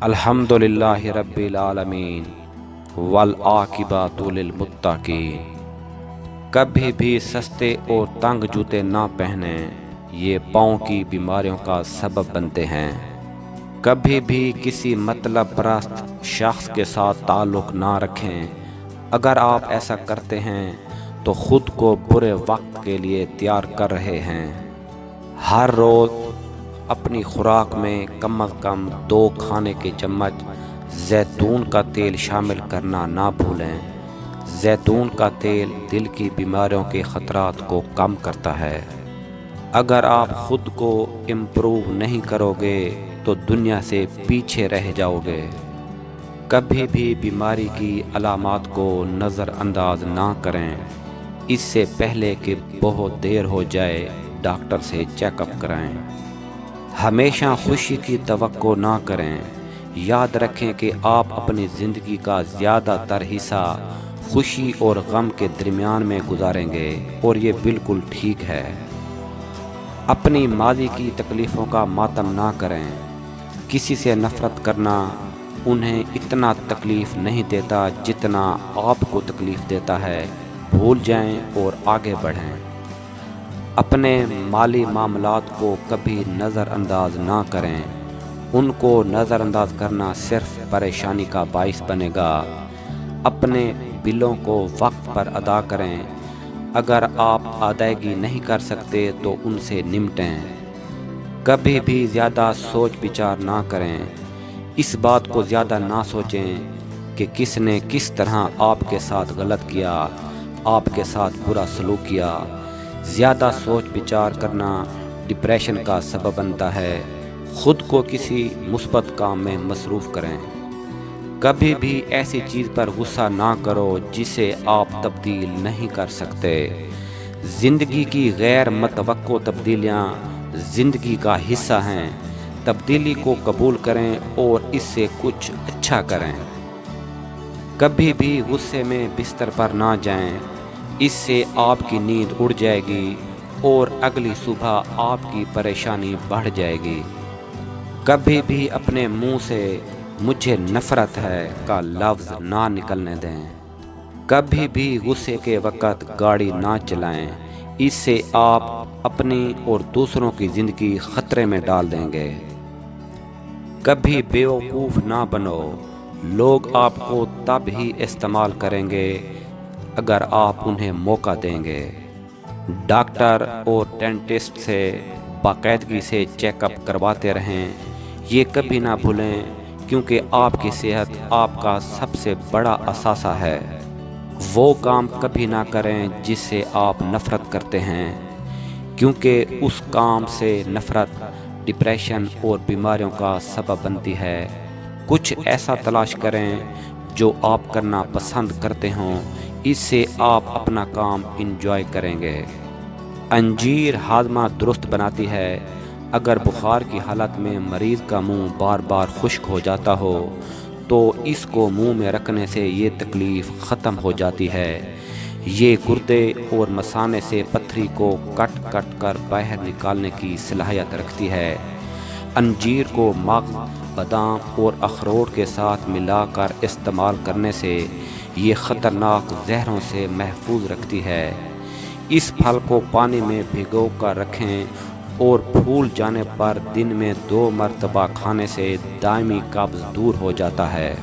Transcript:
الحمدللہ رب العالمین والعاقبۃ للمتقین۔ کبھی بھی سستے اور تنگ جوتے نہ پہنیں، یہ پاؤں کی بیماریوں کا سبب بنتے ہیں۔ کبھی بھی کسی مطلب پرست شخص کے ساتھ تعلق نہ رکھیں، اگر آپ ایسا کرتے ہیں تو خود کو برے وقت کے لیے تیار کر رہے ہیں۔ ہر روز اپنی خوراک میں کم از کم 2 کھانے کے چمچ زیتون کا تیل شامل کرنا نہ بھولیں۔ زیتون کا تیل دل کی بیماریوں کے خطرات کو کم کرتا ہے۔ اگر آپ خود کو امپروو نہیں کرو گے تو دنیا سے پیچھے رہ جاؤ گے۔ کبھی بھی بیماری کی علامات کو نظر انداز نہ کریں، اس سے پہلے کہ بہت دیر ہو جائے ڈاکٹر سے چیک اپ کرائیں۔ ہمیشہ خوشی کی توقع نہ کریں، یاد رکھیں کہ آپ اپنی زندگی کا زیادہ تر حصہ خوشی اور غم کے درمیان میں گزاریں گے، اور یہ بالکل ٹھیک ہے۔ اپنی ماضی کی تکلیفوں کا ماتم نہ کریں۔ کسی سے نفرت کرنا انہیں اتنا تکلیف نہیں دیتا جتنا آپ کو تکلیف دیتا ہے۔ بھول جائیں اور آگے بڑھیں۔ اپنے مالی معاملات کو کبھی نظر انداز نہ کریں، ان کو نظر انداز کرنا صرف پریشانی کا باعث بنے گا۔ اپنے بلوں کو وقت پر ادا کریں، اگر آپ ادائیگی نہیں کر سکتے تو ان سے نمٹیں۔ کبھی بھی زیادہ سوچ بچار نہ کریں، اس بات کو زیادہ نہ سوچیں کہ کس نے کس طرح آپ کے ساتھ غلط کیا، آپ کے ساتھ برا سلوک کیا۔ زیادہ سوچ بچار کرنا ڈپریشن کا سبب بنتا ہے۔ خود کو کسی مثبت کام میں مصروف کریں۔ کبھی بھی ایسی چیز پر غصہ نہ کرو جسے آپ تبدیل نہیں کر سکتے۔ زندگی کی غیر متوقع تبدیلیاں زندگی کا حصہ ہیں۔ تبدیلی کو قبول کریں اور اس سے کچھ اچھا کریں۔ کبھی بھی غصے میں بستر پر نہ جائیں، اس سے آپ کی نیند اڑ جائے گی اور اگلی صبح آپ کی پریشانی بڑھ جائے گی۔ کبھی بھی اپنے منہ سے مجھے نفرت ہے کا لفظ نہ نکلنے دیں۔ کبھی بھی غصے کے وقت گاڑی نہ چلائیں، اس سے آپ اپنی اور دوسروں کی زندگی خطرے میں ڈال دیں گے۔ کبھی بیوقوف نہ بنو، لوگ آپ کو تب ہی استعمال کریں گے اگر آپ انہیں موقع دیں گے۔ ڈاکٹر اور ڈینٹسٹ سے باقاعدگی سے چیک اپ کرواتے رہیں، یہ کبھی نہ بھولیں کیونکہ آپ کی صحت آپ کا سب سے بڑا اثاثہ ہے۔ وہ کام کبھی نہ کریں جس سے آپ نفرت کرتے ہیں، کیونکہ اس کام سے نفرت ڈپریشن اور بیماریوں کا سبب بنتی ہے۔ کچھ ایسا تلاش کریں جو آپ کرنا پسند کرتے ہوں، اس سے آپ اپنا کام انجوائے کریں گے۔ انجیر ہاضمہ درست بناتی ہے۔ اگر بخار کی حالت میں مریض کا منہ بار بار خشک ہو جاتا ہو تو اس کو منہ میں رکھنے سے یہ تکلیف ختم ہو جاتی ہے۔ یہ گردے اور مثانے سے پتھری کو کٹ کٹ کر باہر نکالنے کی صلاحیت رکھتی ہے۔ انجیر کو مغز، بادام اور اخروٹ کے ساتھ ملا کر استعمال کرنے سے یہ خطرناک زہروں سے محفوظ رکھتی ہے۔ اس پھل کو پانی میں بھگو کر رکھیں اور پھول جانے پر دن میں 2 مرتبہ کھانے سے دائمی قبض دور ہو جاتا ہے۔